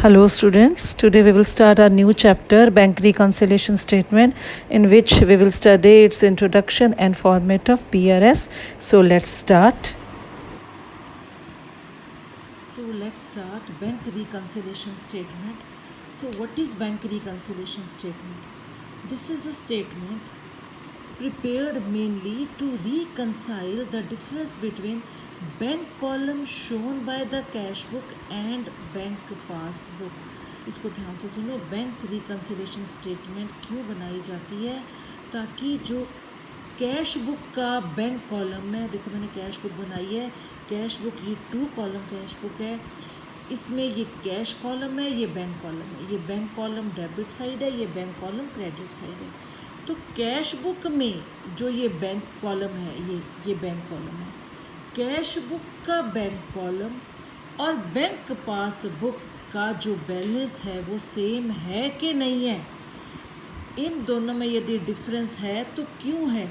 Hello students, today we will start our new chapter Bank Reconciliation Statement, in which we will study its introduction and format of BRS. So let's start. Bank Reconciliation Statement. So what is Bank Reconciliation Statement? This is a statement prepared mainly to reconcile the difference between bank column shown by the cash book and bank passbook. इसको ध्यान से सुनो। Bank reconciliation statement क्यों बनाई जाती है? ताकि जो कैश बुक का बैंक कॉलम में, देखो मैंने कैश बुक बनाई है, कैश बुक ये 2 कॉलम कैश बुक है, इसमें ये कैश कॉलम है, ये बैंक कॉलम है। ये बैंक कॉलम डेबिट साइड है, ये बैंक कॉलम क्रेडिट साइड है। तो कैश बुक में जो ये बैंक कॉलम है, ये बैंक कॉलम है। कैश बुक का बैंक कॉलम और बैंक पासबुक का जो बैलेंस है वो सेम है कि नहीं है। इन दोनों में यदि डिफरेंस है तो क्यों है,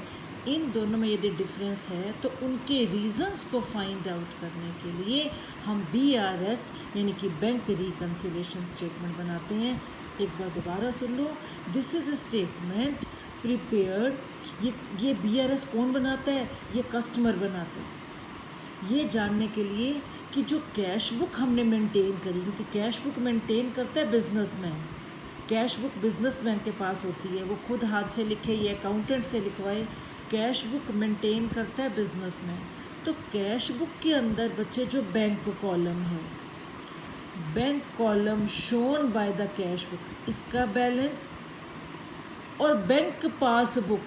इन दोनों में यदि डिफरेंस है तो उनके रीजंस को फाइंड आउट करने के लिए हम BRS यानी कि बैंक रिकन्सिलेशन स्टेटमेंट बनाते हैं। एक बार दोबारा सुन लो। This is a statement prepared. ये BRS कौन बनाता है? ये कस्टमर बनाता है। ये जानने के लिए कि जो कैश बुक हमने मेंटेन करी, क्योंकि कैश बुक मेंटेन करता है बिजनेसमैन। कैश बुक बिजनेसमैन के पास होती है, वो खुद हाथ से लिखे या अकाउंटेंट से लिखवाए। कैश बुक मेंटेन करता है बिजनेसमैन। तो कैश बुक के अंदर बच्चे जो बैंक कॉलम है, bank column shown by the cash book, इसका बैलेंस और बैंक पासबुक,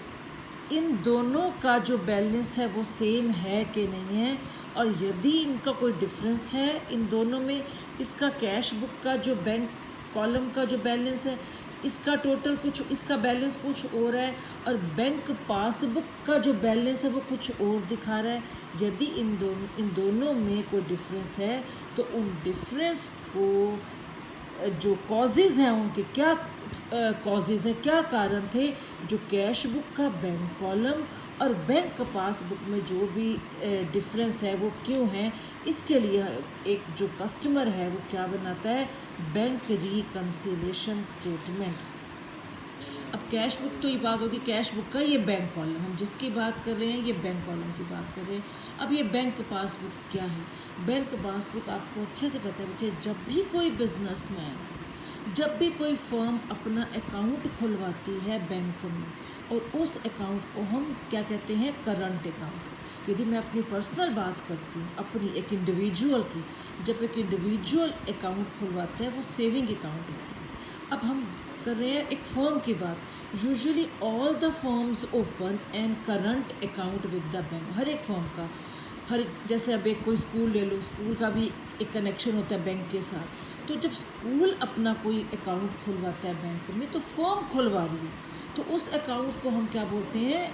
इन दोनों का जो बैलेंस है वो सेम है कि नहीं है। और यदि इनका कोई डिफरेंस है इन दोनों में, इसका कैश बुक का जो बैंक कॉलम का जो बैलेंस है, इसका टोटल कुछ, इसका बैलेंस कुछ और है, और बैंक पासबुक का जो बैलेंस है वो कुछ और दिखा रहा है। यदि इन दोनों में कोई डिफरेंस है तो उन डिफरेंस को जो कॉजेज़ हैं, उनके क्या कॉजेज़ हैं, क्या कारण थे जो कैश बुक का बैंक कॉलम और बैंक पासबुक में जो भी डिफरेंस है वो क्यों है। इसके लिए एक जो कस्टमर है वो क्या बनाता है? Bank reconciliation statement. अब कैश बुक तो ये बात होगी कैश बुक का, ये बैंक कॉलम हम जिसकी बात कर रहे हैं ये बैंक कॉलम की बात कर रहे हैं। अब ये बैंक पासबुक क्या है? बैंक पासबुक आपको अच्छे से पता है बच्चे, जब भी कोई बिजनेसमैन, जब भी कोई फर्म अपना अकाउंट खुलवाती है बैंक में, और उस अकाउंट को हम क्या कहते हैं? Current account. यदि मैं अपनी पर्सनल बात करती हूँ, अपनी एक इंडिविजुअल की, जब एक इंडिविजुअल अकाउंट खुलवाता है वो सेविंग अकाउंट होता है। अब हम कर रहे हैं एक फर्म की बात। Usually all the firms open and current account with the bank. हर एक फर्म का, जैसे अब एक कोई स्कूल ले लो, स्कूल का भी एक कनेक्शन होता है बैंक के साथ। तो जब स्कूल अपना कोई अकाउंट खुलवाता है बैंक में, तो फर्म खुलवा रही है, तो उस अकाउंट को हम क्या बोलते हैं?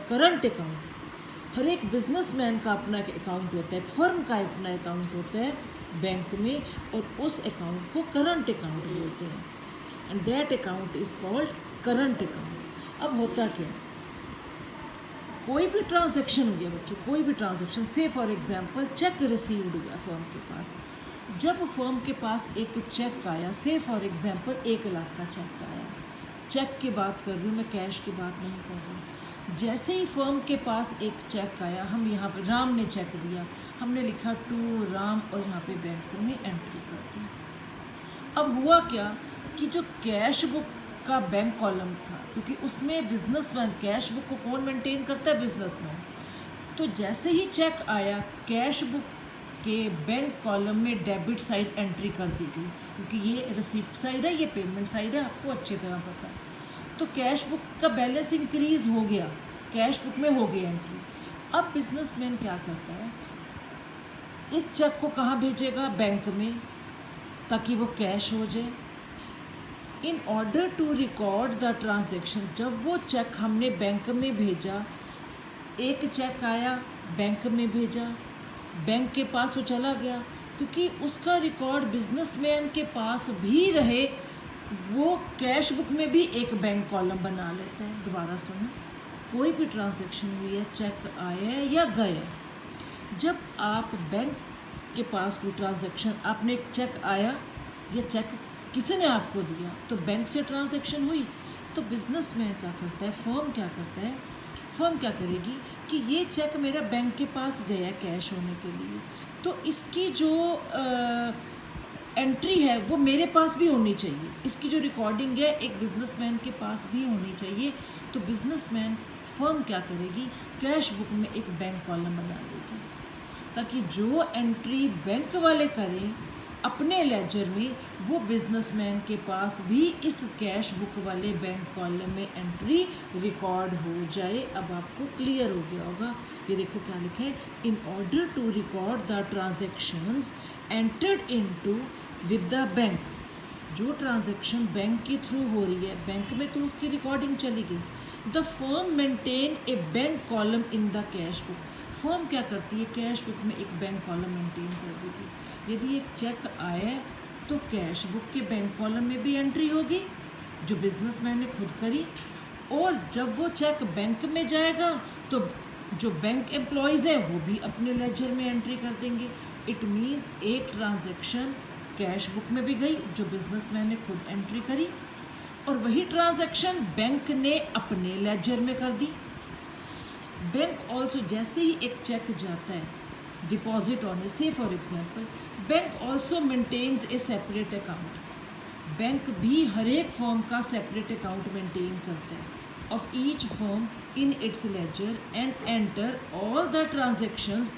Current account. हर एक बिजनेसमैन का अपना एक अकाउंट होता है, एक फर्म का अपना अकाउंट होता है बैंक में, और उस अकाउंट को करंट अकाउंट बोलते हैं। And that account is called current account. अब होता क्या, कोई भी ट्रांजैक्शन हो गया बच्चों, कोई भी ट्रांजैक्शन, से फॉर एग्जांपल चेक रिसीव्ड हुआ फर्म के पास। जब फर्म के पास एक चेक आया, से फॉर एग्जांपल 1 लाख का चेक आया, चेक की बात कर रही हूँ मैं, कैश की बात नहीं कर रही। जैसे ही फर्म के पास एक चेक आया, हम यहाँ पे, राम ने चेक दिया, हमने लिखा टू राम और यहाँ पे बैंक में एंट्री कर दी। अब हुआ क्या कि जो कैश बुक का बैंक कॉलम था, क्योंकि उसमें बिजनेसमैन, कैश बुक को कौन मेंटेन करता है? बिजनेसमैन। तो जैसे ही चेक आया, कैश बुक के बैंक कॉलम में डेबिट साइड एंट्री कर दी गई, क्योंकि ये रिसिप्ट साइड है, ये पेमेंट साइड है, आपको अच्छी तरह पता है। तो कैश बुक का बैलेंस इंक्रीज हो गया, कैश बुक में हो गई एंट्री। अब बिजनेसमैन क्या करता है? इस चेक को कहाँ भेजेगा? बैंक में, ताकि वो कैश हो जाए। In order to record the transaction, जब वो चेक हमने बैंक में भेजा, एक चेक आया, बैंक में भेजा, बैंक के पास वो चला गया, क्योंकि उसका रिकॉर्ड बिजनेसमैन के पास भी रहे, वो कैश बुक में भी एक बैंक कॉलम बना लेता है। दोबारा सुनो, कोई भी ट्रांजैक्शन हुई है, चेक आया है या गया, जब आप बैंक के पास कोई ट्रांजैक्शन, आपने एक चेक आया, या चेक किसी ने आपको दिया, तो बैंक से ट्रांजैक्शन हुई। तो बिजनेसमैन क्या करता है, फर्म क्या करता है, फर्म क्या करेगी कि ये चेक मेरा बैंक के पास गया कैश होने के लिए, तो इसकी जो एंट्री है वो मेरे पास भी होनी चाहिए, इसकी जो रिकॉर्डिंग है एक बिजनेसमैन के पास भी होनी चाहिए। तो बिजनेसमैन फर्म क्या करेगी, कैश बुक में एक बैंक कॉलम बना देगी, ताकि जो एंट्री बैंक वाले करें अपने लेजर में, वो बिजनेसमैन के पास भी इस कैश बुक वाले बैंक कॉलम में एंट्री रिकॉर्ड हो जाए। अब आपको क्लियर हो गया होगा। ये देखो क्या लिखा है, in order to record the transactions entered into with the bank. जो ट्रांजैक्शन बैंक के थ्रू हो रही है, बैंक में तो उसकी रिकॉर्डिंग चली गई। The firm maintain A bank column in the cash book. Firm क्या करती है, कैश बुक में एक बैंक कॉलम मेंटेन कर देगी। यदि एक चेक आया है तो कैश बुक के बैंक कॉलम में भी एंट्री होगी जो बिजनेसमैन ने खुद करी, और जब वो चेक बैंक में जाएगा तो जो बैंक एम्प्लॉयज़ हैं वो भी अपने लेजर में एंट्री कर देंगे। इट मीन्स एक ट्रांजैक्शन कैश बुक में भी गई जो बिजनेसमैन ने खुद एंट्री करी, और वही ट्रांजैक्शन बैंक ने अपने लेजर में कर दी। बैंक ऑल्सो, जैसे ही एक चेक जाता है डिपॉजिट होने से, for example, bank also maintains a separate account. Bank भी हर एक फर्म का सेपरेट अकाउंट मेंटेन करता है of each firm in its ledger and enter all the transactions.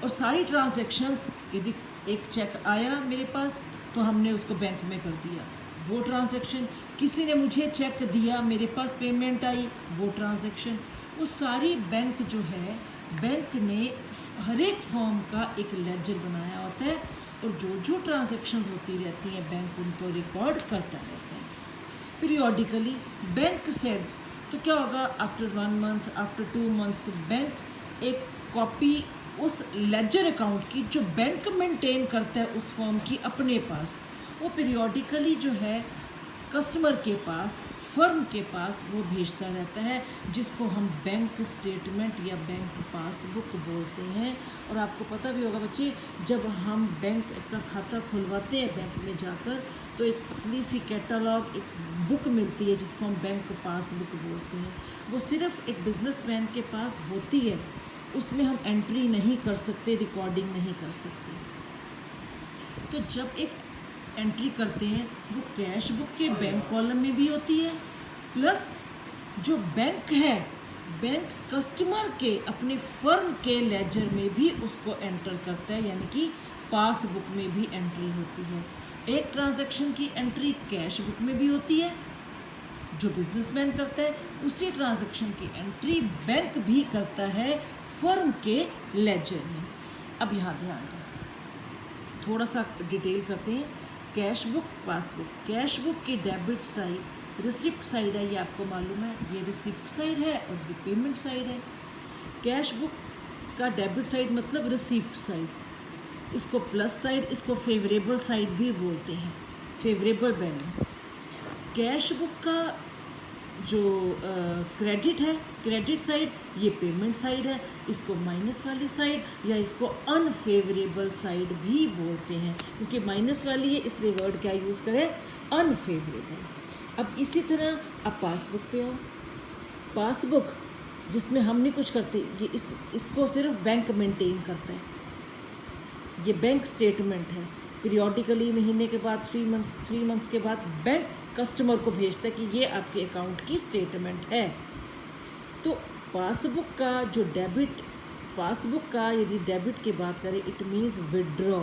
और सारी ट्रांजैक्शंस, यदि एक चेक आया मेरे पास तो हमने उसको बैंक में कर दिया, वो ट्रांजैक्शन। किसी ने मुझे चेक दिया, मेरे पास पेमेंट आई, वो ट्रांजैक्शन। वो सारी बैंक जो है, बैंक ने हर एक फर्म का एक लेजर बनाया होता है, और जो जो ट्रांजैक्शंस होती रहती हैं बैंक उनको रिकॉर्ड करता रहता है पीरियोडिकली। बैंक सेट्स, तो क्या होगा, after 1 month, after 2 months, bank एक कॉपी उस लेजर अकाउंट की जो बैंक मेंटेन करता है उस फर्म की अपने पास, वो पीरियोडिकली जो है कस्टमर के पास, फर्म के पास वो भेजता रहता है, जिसको हम बैंक स्टेटमेंट या बैंक पासबुक बोलते हैं। और आपको पता भी होगा बच्चे, जब हम बैंक का खाता खुलवाते हैं बैंक में जाकर, तो एक पतली सी कैटलॉग, एक बुक मिलती है जिसको हम बैंक पासबुक बोलते हैं। वो सिर्फ एक बिजनेसमैन के पास होती है, उसमें हम एंट्री नहीं कर सकते, रिकॉर्डिंग नहीं कर सकते। तो जब एक एंट्री करते हैं वो कैश बुक के बैंक कॉलम में भी होती है, प्लस जो बैंक है, बैंक कस्टमर के अपने फर्म के लेजर में भी उसको एंटर करता है, यानी कि पासबुक में भी एंट्री होती है। एक ट्रांजैक्शन की एंट्री कैश बुक में भी होती है जो बिजनेसमैन करता है, उसी ट्रांजैक्शन की एंट्री बैंक भी करता है फर्म के लेजर में। अब यहाँ ध्यान दें, थोड़ा सा डिटेल करते हैं। Cash book, passbook. Cash book की डेबिट साइड रिसिप्ट साइड है, ये आपको मालूम है, ये रिसिप्ट साइड है और ये पेमेंट साइड है। कैश बुक का डेबिट साइड मतलब रिसिप्ट साइड, इसको प्लस साइड, इसको फेवरेबल साइड भी बोलते हैं, फेवरेबल बैलेंस। कैश बुक का जो क्रेडिट है, क्रेडिट साइड, ये पेमेंट साइड है, इसको माइनस वाली साइड या इसको अनफेवरेबल साइड भी बोलते हैं, क्योंकि माइनस वाली है इसलिए वर्ड क्या यूज़ करें, अनफेवरेबल। अब इसी तरह अब पासबुक पे आओ। पासबुक जिसमें हम नहीं कुछ करते, ये इसको सिर्फ बैंक मेंटेन करता है, ये बैंक स्टेटमेंट है। पीरियोडिकली महीने के बाद 3 मंथ्स के बाद बैंक कस्टमर को भेजता है कि ये आपके अकाउंट की स्टेटमेंट है। तो पासबुक का जो डेबिट, पासबुक का यदि डेबिट की बात करें, इट मीन्स विड्रॉ।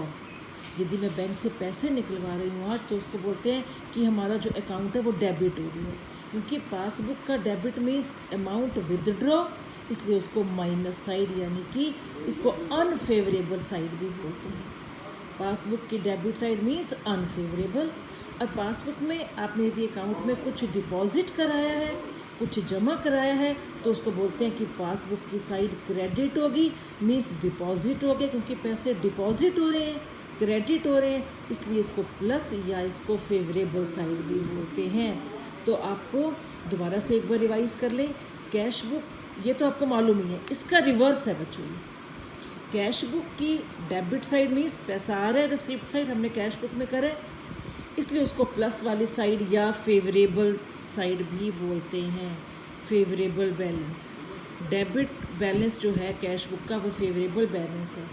यदि मैं बैंक से पैसे निकलवा रही हूँ आज, तो उसको बोलते हैं कि हमारा जो अकाउंट है वो डेबिट हो रही है, क्योंकि पासबुक का डेबिट मीन्स अमाउंट विदड्रॉ, इसलिए उसको माइनस साइड यानी कि इसको अनफेवरेबल साइड भी बोलते हैं। पासबुक की डेबिट साइड मीन्स अनफेवरेबल। और पासबुक में आपने यदि अकाउंट में कुछ डिपॉजिट कराया है, कुछ जमा कराया है, तो उसको बोलते हैं कि पासबुक की साइड क्रेडिट होगी, मीन्स डिपॉजिट हो गया, क्योंकि पैसे डिपॉजिट हो रहे हैं, क्रेडिट हो रहे हैं, इसलिए इसको प्लस या इसको फेवरेबल साइड भी बोलते हैं। तो आपको दोबारा से एक बार रिवाइज कर लें। कैश बुक ये तो आपको मालूम ही है, इसका रिवर्स है बच्चों। कैश बुक की डेबिट साइड मीन्स पैसा आ रहा है, रिसिप्ट साइड हमने कैश बुक में करा है, इसलिए उसको प्लस वाली साइड या फेवरेबल साइड भी बोलते हैं, फेवरेबल बैलेंस। डेबिट बैलेंस जो है कैश बुक का वो फेवरेबल बैलेंस है।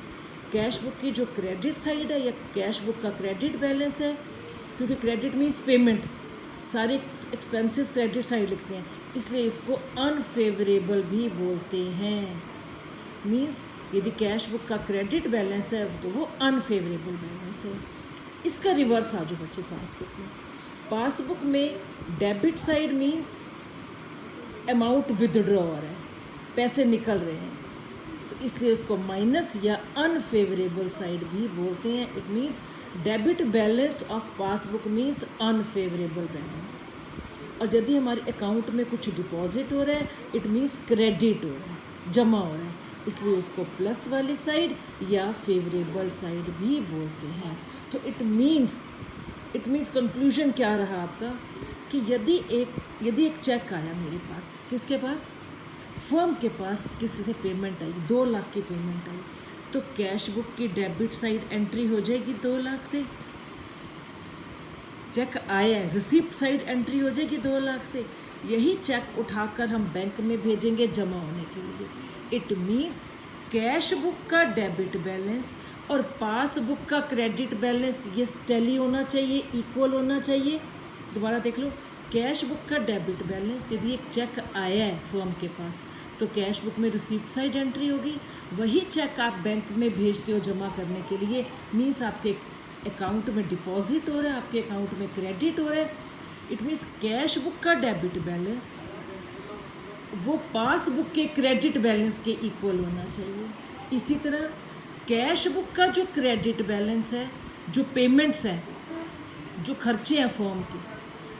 कैश बुक की जो क्रेडिट साइड है या कैश बुक का क्रेडिट बैलेंस है, क्योंकि क्रेडिट मीन्स पेमेंट, सारे एक्सपेंसेस क्रेडिट साइड लिखते हैं, इसलिए इसको अनफेवरेबल भी बोलते हैं। मीन्स यदि कैश बुक का क्रेडिट बैलेंस है तो वो अनफेवरेबल बैलेंस है। इसका रिवर्स आ जो बच्चे पासबुक में, पासबुक में debit side means amount withdraw हो रहा है, पैसे निकल रहे हैं, तो इसलिए इसको माइनस या अनफेवरेबल साइड भी बोलते हैं। It means debit balance of passbook means unfavourable balance. और यदि हमारे अकाउंट में कुछ डिपॉजिट हो रहा है इट मीन्स क्रेडिट हो रहा है, जमा हो रहा है, इसलिए उसको प्लस वाली साइड या फेवरेबल साइड भी बोलते हैं। तो इट मीन्स कंक्लूजन क्या रहा आपका कि यदि एक चेक आया मेरे पास, किसके पास, फर्म के पास, किसी से पेमेंट आई, 2 लाख की पेमेंट आई, तो कैश बुक की डेबिट साइड एंट्री हो जाएगी 2 लाख से। चेक आया है, रिसिप्ट साइड एंट्री हो जाएगी 2 लाख से। यही चेक उठाकर हम बैंक में भेजेंगे जमा होने के लिए। इट मीन्स कैश बुक का डेबिट बैलेंस और पासबुक का क्रेडिट बैलेंस ये टैली होना चाहिए, इक्वल होना चाहिए। दोबारा देख लो, कैश बुक का डेबिट बैलेंस, यदि एक चेक आया है फर्म के पास तो कैश बुक में रिसीप्ट साइड एंट्री होगी। वही चेक आप बैंक में भेजते हो जमा करने के लिए, मीन्स आपके अकाउंट में डिपॉजिट हो रहा है, आपके अकाउंट में क्रेडिट हो रहा है। इट मीन्स कैश बुक का डेबिट बैलेंस वो पासबुक के क्रेडिट बैलेंस के इक्वल होना चाहिए। इसी तरह कैश बुक का जो क्रेडिट बैलेंस है, जो पेमेंट्स हैं, जो खर्चे हैं फर्म के,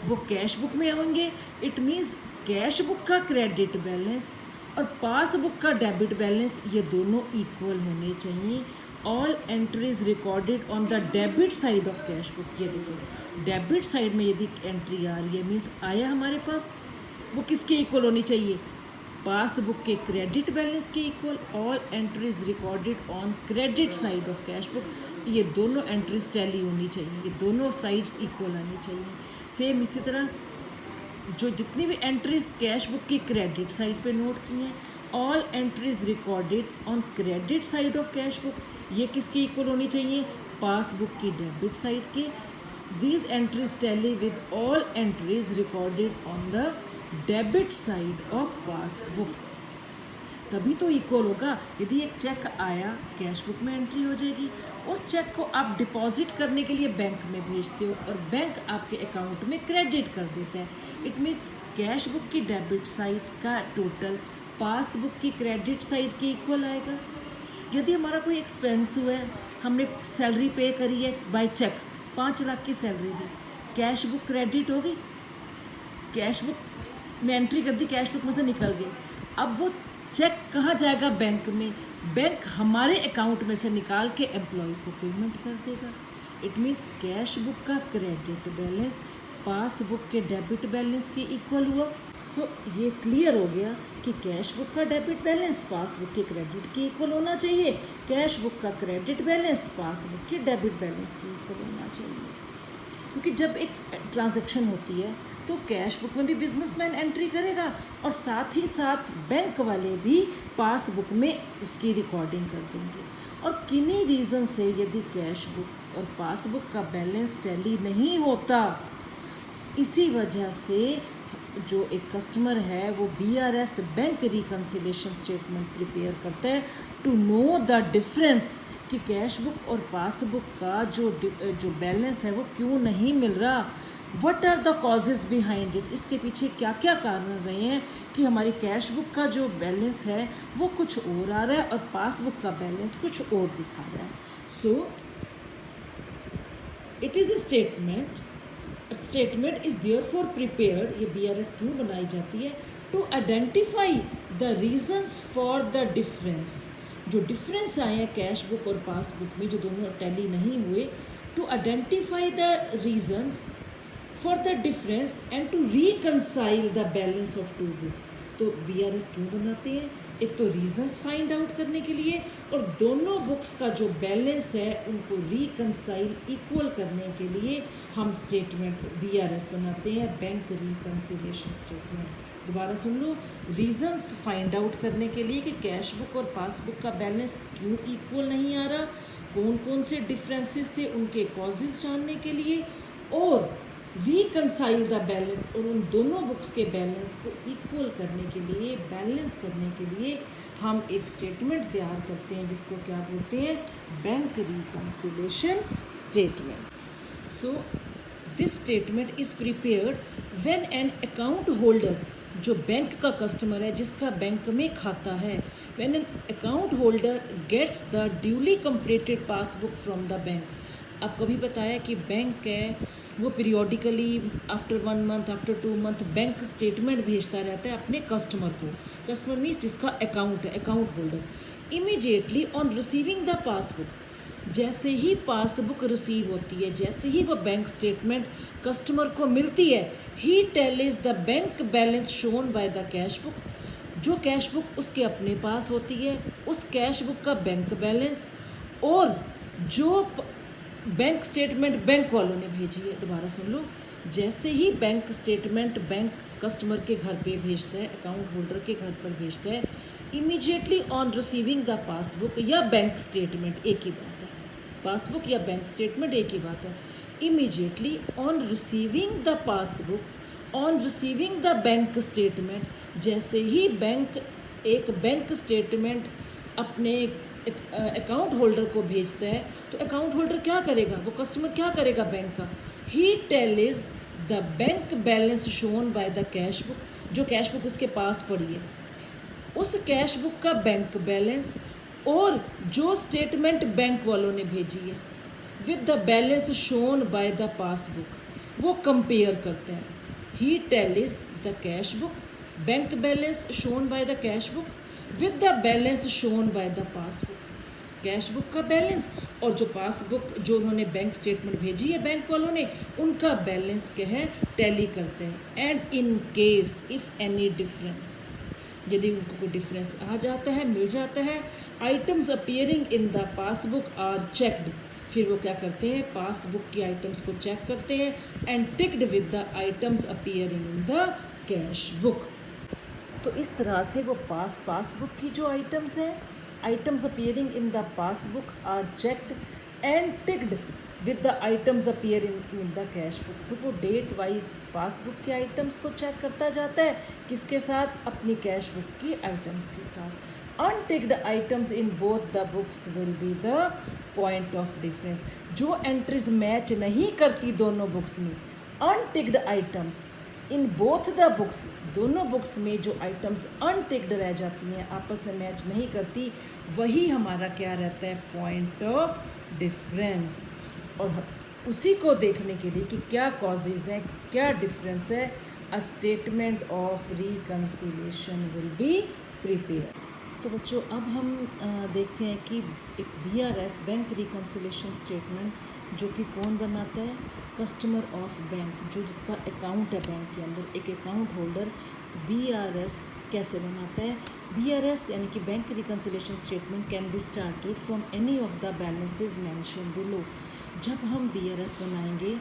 वो कैश बुक में होंगे। इट मीन्स कैश बुक का क्रेडिट बैलेंस और पासबुक का डेबिट बैलेंस ये दोनों इक्वल होने चाहिए। All entries recorded on the debit side of cash book. ये देखो, डेबिट साइड में यदि एंट्री आ रही है मीन्स आया हमारे पास, वो किसके इक्वल होनी चाहिए, पासबुक के क्रेडिट बैलेंस के equal. All entries recorded on credit side of cash book, ये दोनों एंट्रीज टैली होनी चाहिए, ये दोनों साइड्स इक्वल आनी चाहिए। सेम इसी तरह जो जितनी भी एंट्रीज कैश बुक की क्रेडिट साइड पे नोट की हैं, all entries recorded on credit side of cash book, ये किसकी इक्वल होनी चाहिए, पासबुक की डेबिट साइड के। These entries tally with all entries recorded on the debit side of passbook, तभी तो इक्वल होगा। यदि एक चेक आया कैश बुक में एंट्री हो जाएगी, उस चेक को आप डिपॉजिट करने के लिए बैंक में भेजते हो और बैंक आपके अकाउंट में क्रेडिट कर देता है। इट मीन्स कैश बुक की डेबिट साइड का टोटल पासबुक की क्रेडिट साइड के इक्वल आएगा। यदि हमारा कोई एक्सपेंस हुआ है, हमने सैलरी पे करी है बाय चेक, 5 लाख की सैलरी दी, कैश बुक क्रेडिट होगी, कैश बुक में एंट्री कर दी, कैश बुक में से निकल गई। अब वो चेक कहाँ जाएगा, बैंक में। बैंक हमारे अकाउंट में से निकाल के एम्प्लॉय को पेमेंट कर देगा। इट मीन्स कैश बुक का क्रेडिट बैलेंस पासबुक के डेबिट बैलेंस के इक्वल हुआ। सो ये क्लियर हो गया कि कैश बुक का डेबिट बैलेंस पासबुक के क्रेडिट के इक्वल होना चाहिए, कैश बुक का क्रेडिट बैलेंस पासबुक के डेबिट बैलेंस के इक्वल होना चाहिए। क्योंकि जब एक ट्रांजैक्शन होती है तो कैश बुक में भी बिजनेसमैन एंट्री करेगा और साथ ही साथ बैंक वाले भी पासबुक में उसकी रिकॉर्डिंग कर देंगे। और किन्हीं रीज़न से यदि कैश बुक और पासबुक का बैलेंस टैली नहीं होता, इसी वजह से जो एक कस्टमर है वो BRS bank reconciliation statement prepare करता है टू नो द डिफरेंस कि कैश बुक और पासबुक का जो बैलेंस है वो क्यों नहीं मिल रहा। What are the causes behind it, इसके पीछे क्या क्या कारण रहे हैं कि हमारी कैश बुक का जो बैलेंस है वो कुछ और आ रहा है और पासबुक का बैलेंस कुछ और दिखा रहा है। So it is a statement is therefore prepared, ये BRS क्यों बनाई जाती है, to identify the reasons for the difference. जो डिफरेंस आए हैं कैश बुक और पासबुक में, जो दोनों टैली नहीं हुए, to identify the reasons for the difference and to reconcile the balance of two books. तो BRS क्यों बनाते हैं एक तो रीजंस फाइंड आउट करने के लिए, और दोनों बुक्स का जो बैलेंस है उनको रिकंसाइल इक्वल करने के लिए हम स्टेटमेंट BRS बनाते हैं, बैंक रिकंसिलिएशन स्टेटमेंट। दोबारा सुन लो, रीजंस फाइंड आउट करने के लिए कि कैश बुक और पासबुक का बैलेंस क्यों इक्वल नहीं आ रहा, कौन कौन से डिफरेंसेस थे, उनके कॉजेज जानने के लिए, और रिकंसाइल द बैलेंस, और उन दोनों बुक्स के बैलेंस को इक्वल करने के लिए, बैलेंस करने के लिए हम एक स्टेटमेंट तैयार करते हैं जिसको क्या बोलते हैं, bank reconciliation statement. So this statement is prepared when an account holder, जो बैंक का कस्टमर है जिसका बैंक में खाता है, when an account holder gets the duly completed passbook from the bank. अब कभी बताया कि बैंक है वो periodically after 1 month, after 2 month bank statement भेजता रहता है अपने कस्टमर को। कस्टमर मीन्स जिसका अकाउंट है, account holder. Immediately on receiving the passbook, जैसे ही पासबुक रिसीव होती है, जैसे ही वो बैंक स्टेटमेंट कस्टमर को मिलती है, he tallies the bank balance shown by the cash book, जो कैश बुक उसके अपने पास होती है उस कैश बुक का बैंक बैलेंस, और जो बैंक स्टेटमेंट बैंक वालों ने भेजी है। दोबारा सुन लो, जैसे ही बैंक स्टेटमेंट बैंक कस्टमर के घर पे भेजता है, अकाउंट होल्डर के घर पर भेजता है, immediately on receiving the passbook या बैंक स्टेटमेंट एक ही बात है, पासबुक या बैंक स्टेटमेंट एक ही बात है। Immediately on receiving the passbook, on receiving the bank statement, जैसे ही बैंक एक बैंक स्टेटमेंट अपने अकाउंट होल्डर को भेजता है, तो अकाउंट होल्डर क्या करेगा, वो कस्टमर क्या करेगा बैंक का, he tallies the bank balance shown by the cash book, जो कैश बुक उसके पास पड़ी है उस कैश बुक का बैंक बैलेंस, और जो स्टेटमेंट बैंक वालों ने भेजी है with the balance shown by the passbook, वो कंपेयर करते हैं। He tallies the cash book, bank balance shown by the cash book with the balance shown by the passbook, cash book का balance और जो पासबुक जो उन्होंने bank statement भेजी है बैंक वालों ने, उनका बैलेंस क्या है, टैली करते हैं। And in case if any difference, यदि उनको कोई डिफरेंस आ जाता है, मिल जाता है, items appearing in the passbook are checked, फिर वो क्या करते हैं, पासबुक की आइटम्स को चेक करते हैं, and ticked with the items appearing in the cash book. तो इस तरह से वो पासबुक की जो आइटम्स हैं, items appearing in the passbook are checked and ticked with the items appearing in the cash book. फिर वो डेट वाइज पासबुक के आइटम्स को चेक करता जाता है, किसके साथ, अपनी कैश बुक की आइटम्स के साथ। Unticked items in both the books will be the point of difference, जो एंट्रीज मैच नहीं करती दोनों बुक्स में, unticked items in both the books, दोनों बुक्स में जो आइटम्स अनटिक्ड रह जाती हैं, आपस में मैच नहीं करती, वही हमारा क्या रहता है, पॉइंट ऑफ डिफरेंस। और उसी को देखने के लिए कि क्या कॉजेज़ हैं, क्या डिफरेंस है, a statement of reconciliation will be prepare. तो बच्चों अब हम देखते हैं कि एक BRS बैंक रिकंसिलिएशन स्टेटमेंट जो कि कौन बनाता है, कस्टमर ऑफ बैंक, जो जिसका अकाउंट है बैंक के अंदर, एक अकाउंट होल्डर BRS कैसे बनाता है। BRS यानी कि bank reconciliation statement can be started from any of the balances mention below. जब हम BRS बनाएंगे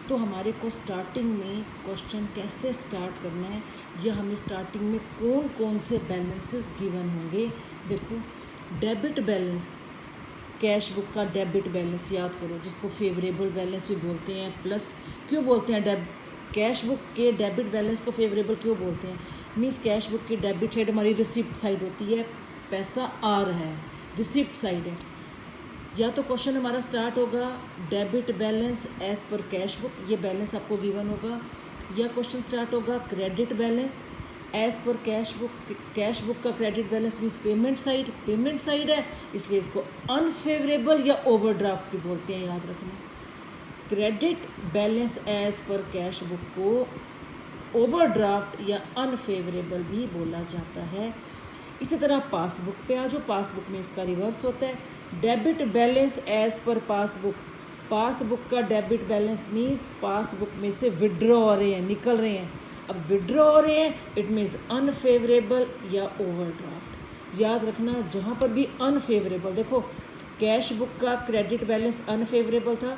तो हमारे को स्टार्टिंग में क्वेश्चन कैसे स्टार्ट करना है, या हमें स्टार्टिंग में कौन कौन से बैलेंसेस गिवन होंगे। देखो, डेबिट बैलेंस, कैश बुक का डेबिट बैलेंस याद करो, जिसको फेवरेबल बैलेंस भी बोलते हैं। प्लस क्यों बोलते हैं, कैश बुक के डेबिट बैलेंस को फेवरेबल क्यों बोलते हैं, मीन्स कैश बुक की डेबिट साइड हमारी रिसिप्ट साइड होती है, पैसा आ रहा है, रिसिप्ट साइड है। या तो क्वेश्चन हमारा स्टार्ट होगा debit balance as per cash book, ये बैलेंस आपको गिवन होगा, या क्वेश्चन स्टार्ट होगा credit balance as per cash book, cash book का credit balance means payment side है, इसलिए इसको अनफेवरेबल या ओवरड्राफ्ट भी बोलते हैं, याद रखना। Credit balance as per cash book को ओवरड्राफ्ट या अनफेवरेबल भी बोला जाता है। इसी तरह पासबुक पे आ जाओ, पासबुक में इसका रिवर्स होता है, debit balance as per passbook, passbook का डेबिट बैलेंस मीन्स पासबुक में से विड्रॉ हो रहे हैं, निकल रहे हैं। अब विड्रॉ हो रहे हैं इट मीन्स अनफेवरेबल या ओवरड्राफ्ट। याद रखना जहाँ पर भी अनफेवरेबल, देखो कैश बुक का क्रेडिट बैलेंस अनफेवरेबल था,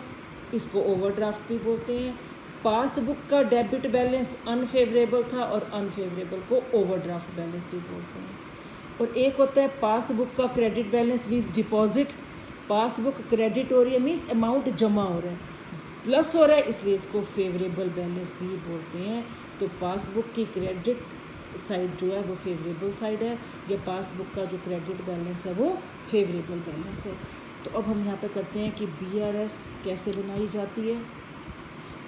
इसको ओवरड्राफ्ट भी बोलते हैं। पासबुक का डेबिट बैलेंस अनफेवरेबल था और अनफेवरेबल को ओवरड्राफ्ट बैलेंस भी बोलते हैं। और एक होता है पासबुक का credit balance means deposit, passbook credit हो रही है मीन्स अमाउंट जमा हो रहा है, प्लस हो रहा है, इसलिए इसको फेवरेबल बैलेंस भी बोलते हैं। तो पासबुक की क्रेडिट साइड जो है वो फेवरेबल साइड है, या पासबुक का जो क्रेडिट बैलेंस है वो फेवरेबल बैलेंस है। तो अब हम यहाँ पे करते हैं कि BRS कैसे बनाई जाती है,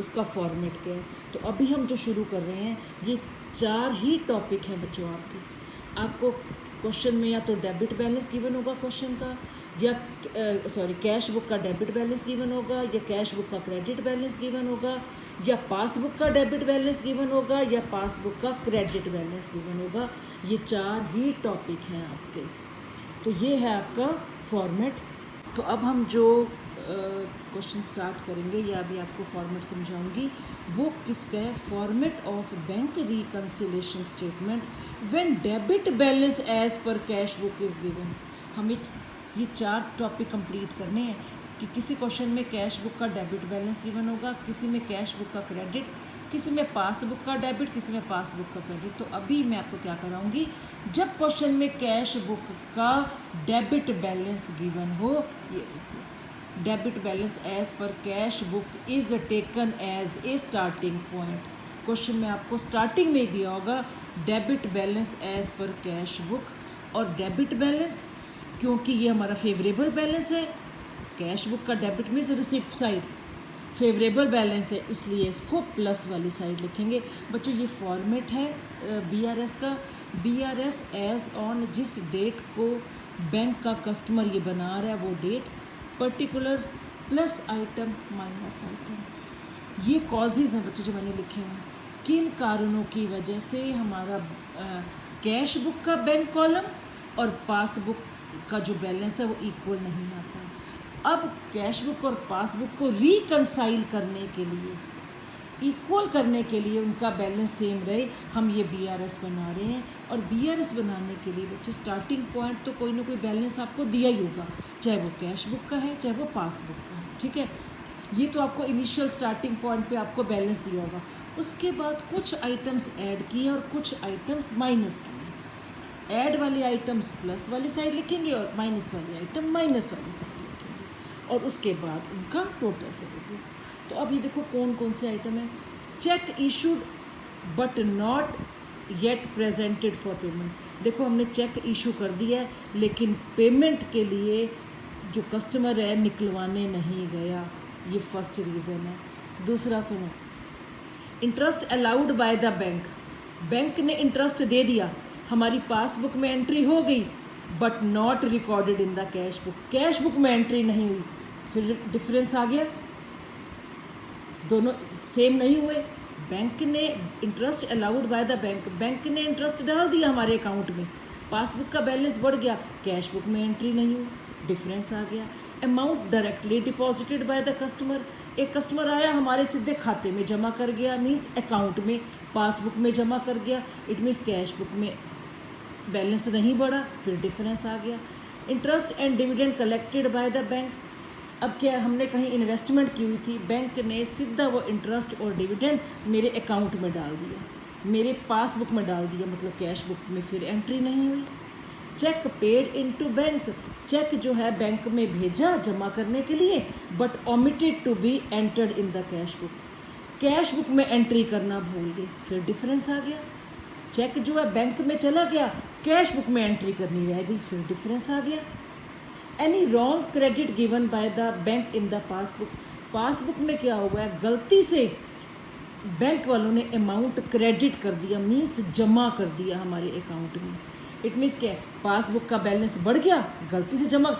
उसका फॉर्मेट क्या है। तो अभी हम जो शुरू कर रहे हैं ये 4 ही टॉपिक हैं बच्चों आपको क्वेश्चन में या तो डेबिट बैलेंस गिवन होगा क्वेश्चन का, या कैश बुक का डेबिट बैलेंस गिवन होगा, या कैश बुक का क्रेडिट बैलेंस गिवन होगा, या पासबुक का डेबिट बैलेंस गिवन होगा, या पासबुक का क्रेडिट बैलेंस गिवन होगा। ये 4 ही टॉपिक हैं आपके। तो ये है आपका फॉर्मेट। तो अब हम जो क्वेश्चन स्टार्ट करेंगे या अभी आपको फॉर्मेट समझाऊंगी, वो किसका है, format of bank reconciliation statement when debit balance as per cash book is given. हमें ये 4 टॉपिक कंप्लीट करने हैं कि किसी क्वेश्चन में कैश बुक का डेबिट बैलेंस गिवन होगा, किसी में कैश बुक का क्रेडिट, किसी में पासबुक का डेबिट, किसी में पासबुक का क्रेडिट। तो अभी मैं आपको क्या कराऊंगी, जब क्वेश्चन में कैश बुक का डेबिट बैलेंस गिवन हो, ये debit balance as per cash book is taken as a starting point. Question में आपको स्टार्टिंग में दिया होगा debit balance as per cash book, और डेबिट बैलेंस क्योंकि ये हमारा फेवरेबल बैलेंस है, कैश बुक का debit means receipt side, favourable balance है इसलिए इसको प्लस वाली साइड लिखेंगे। बच्चों ये फॉर्मेट है BRS का। BRS एज ऑन जिस डेट को बैंक का कस्टमर ये बना रहा है वो date, particulars plus item minus item. ये कॉजेज़ हैं बच्चों जो मैंने लिखे हैं, किन कारणों की वजह से हमारा कैश बुक का बैंक कॉलम और पासबुक का जो बैलेंस है वो इक्वल नहीं आता। अब कैश बुक और पासबुक को रिकंसाइल करने के लिए, इक्वल करने के लिए, उनका बैलेंस सेम रहे, हम ये BRS बना रहे हैं। और BRS बनाने के लिए बच्चे स्टार्टिंग पॉइंट तो कोई ना कोई बैलेंस आपको दिया ही होगा, चाहे वो कैश बुक का है चाहे वो पासबुक का है, ठीक है। ये तो आपको इनिशियल स्टार्टिंग पॉइंट पे आपको बैलेंस दिया होगा। उसके बाद कुछ आइटम्स ऐड किए और कुछ आइटम्स माइनस किए। ऐड वाले आइटम्स प्लस वाली साइड लिखेंगे और माइनस वाले आइटम माइनस वाली साइड लिखेंगे, और उसके बाद उनका टोटल करेंगे। तो अब ये देखो कौन कौन से आइटम है। Check issued but not yet presented for payment. देखो हमने चेक इशू कर दिया है लेकिन पेमेंट के लिए जो कस्टमर है निकलवाने नहीं गया, ये फर्स्ट रीज़न है। दूसरा सुनो, interest allowed by the bank, bank ने इंटरेस्ट दे दिया, हमारी पासबुक में एंट्री हो गई but not recorded in the cash book, cash book में एंट्री नहीं हुई, फिर डिफरेंस आ गया, दोनों सेम नहीं हुए। बैंक ने interest allowed by the bank, bank ने इंटरेस्ट डाल दिया हमारे अकाउंट में, पासबुक का बैलेंस बढ़ गया, कैश बुक में एंट्री नहीं हुई, डिफरेंस आ गया। Amount directly deposited by the customer, एक कस्टमर आया हमारे सीधे खाते में जमा कर गया, मीन्स अकाउंट में, पासबुक में जमा कर गया, इट मीन्स कैश बुक में बैलेंस नहीं बढ़ा, फिर डिफरेंस आ गया। Interest and dividend collected by the bank, अब क्या हमने कहीं इन्वेस्टमेंट की हुई थी, बैंक ने सीधा वो इंटरेस्ट और डिविडेंड मेरे अकाउंट में डाल दिया, मेरे पासबुक में डाल दिया, मतलब कैश बुक में फिर एंट्री नहीं हुई। Cheque paid into bank, cheque जो है बैंक में भेजा जमा करने के लिए but omitted to be entered in the cash book, cash book में एंट्री करना भूल गए, फिर डिफरेंस आ गया। चेक जो है बैंक में चला गया, कैश बुक में एंट्री करनी रह गई, फिर डिफरेंस आ गया। Any wrong credit given by the bank in the passbook, passbook में क्या हुआ है, गलती से बैंक वालों ने अमाउंट क्रेडिट कर दिया, मीन्स जमा कर दिया हमारे अकाउंट में। इट मीन्स क्या है, पासबुक का बैलेंस बढ़ गया, गलती से जमा,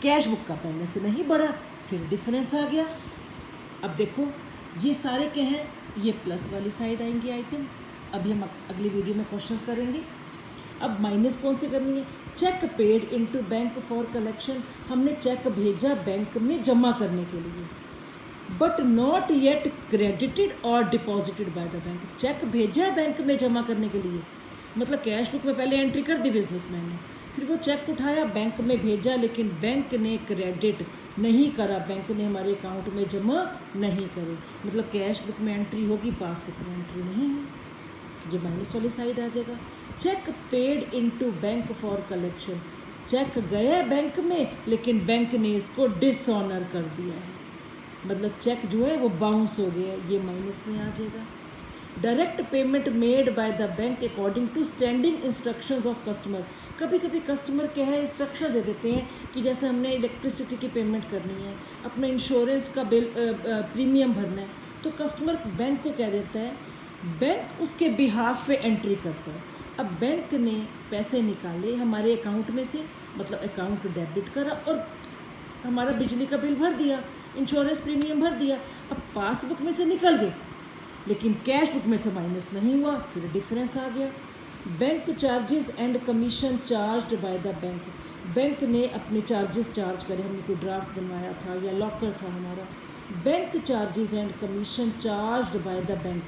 कैश बुक का बैलेंस नहीं बढ़ा, फिर डिफरेंस आ गया। अब देखो ये सारे क्या हैं, ये प्लस वाली साइड आएंगे आइटम। अभी हम अगली वीडियो में क्वेश्चंस करेंगे। अब माइनस कौन से करनी है, cheque paid into bank for collection, हमने चेक भेजा बैंक में जमा करने के लिए, बट नॉट येट क्रेडिटेड और deposited by the bank, cheque भेजा बैंक में जमा करने के लिए, मतलब कैश बुक में पहले एंट्री कर दी बिजनेसमैन ने, फिर वो चेक उठाया, बैंक में भेजा, लेकिन बैंक ने क्रेडिट नहीं करा, बैंक ने हमारे अकाउंट में जमा नहीं करे। मतलब कैश बुक में एंट्री होगी, पासबुक में एंट्री नहीं है, जो माइनस वाली साइड आ जाएगा। Cheque paid into bank for collection, cheque गया बैंक में लेकिन बैंक ने इसको डिसऑनर कर दिया है, मतलब चेक जो है वो बाउंस हो गया, ये माइनस में आ जाएगा। Direct payment made by the bank according to standing instructions of customer, कभी कभी कस्टमर क्या है इंस्ट्रक्शन दे देते हैं कि जैसे हमने इलेक्ट्रिसिटी की पेमेंट करनी है, अपना इंश्योरेंस का बिल प्रीमियम भरना है, तो कस्टमर बैंक को कह देता है, बैंक उसके बिहाफ पे एंट्री करता है। अब बैंक ने पैसे निकाले हमारे अकाउंट में से, मतलब अकाउंट डेबिट करा और हमारा बिजली का बिल भर दिया, इंश्योरेंस प्रीमियम भर दिया, अब पासबुक में से निकल गए लेकिन कैश बुक में से माइनस नहीं हुआ, फिर डिफरेंस आ गया। Bank charges and commission charged bye the bank, bank ने अपने चार्जेस चार्ज करे, हमने कोई ड्राफ्ट बनवाया था या लॉकर था हमारा, bank charges and commission charged bye the bank,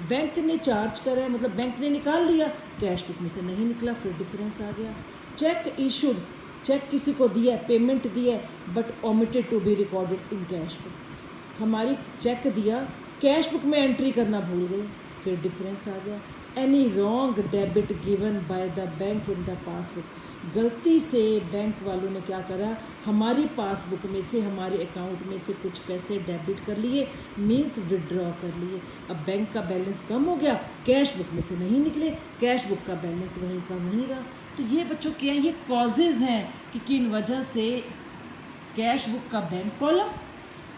bank ने चार्ज करा है, मतलब बैंक ने निकाल लिया, कैश बुक में से नहीं निकला, फिर डिफरेंस आ गया। चेक इशूड, चेक किसी को दिया है, पेमेंट दिया है, but omitted to be recorded in cash book, हमारी चेक दिया, कैश बुक में एंट्री करना भूल गए, फिर डिफरेंस आ गया। Any wrong debit given by the bank in the passbook, गलती से बैंक वालों ने क्या करा, हमारी पासबुक में से, हमारे अकाउंट में से कुछ पैसे डेबिट कर लिए, मीन्स विड्रॉ कर लिए, अब बैंक का बैलेंस कम हो गया, कैश बुक में से नहीं निकले, कैश बुक का बैलेंस वहीं का वहीं रहा। तो ये बच्चों क्या है, ये कॉजेज़ हैं कि किन वजह से कैश बुक का बैंक कॉलम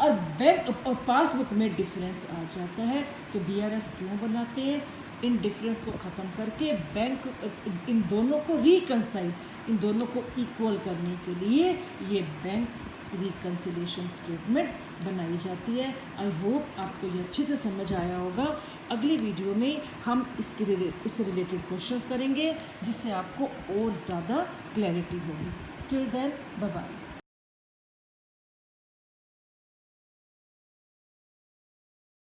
और बैंक और पासबुक में डिफरेंस आ जाता है। तो बीआरएस क्यों बनाते हैं, इन डिफरेंस को ख़त्म करके बैंक इन दोनों को रिकंसाइल, इन दोनों को इक्वल करने के लिए ये बैंक रिकंसिलिएशन स्टेटमेंट बनाई जाती है। आई होप आपको ये अच्छे से समझ आया होगा। अगली वीडियो में हम इससे रिलेटेड क्वेश्चंस करेंगे जिससे आपको और ज़्यादा क्लैरिटी होगी। Till then bye bye.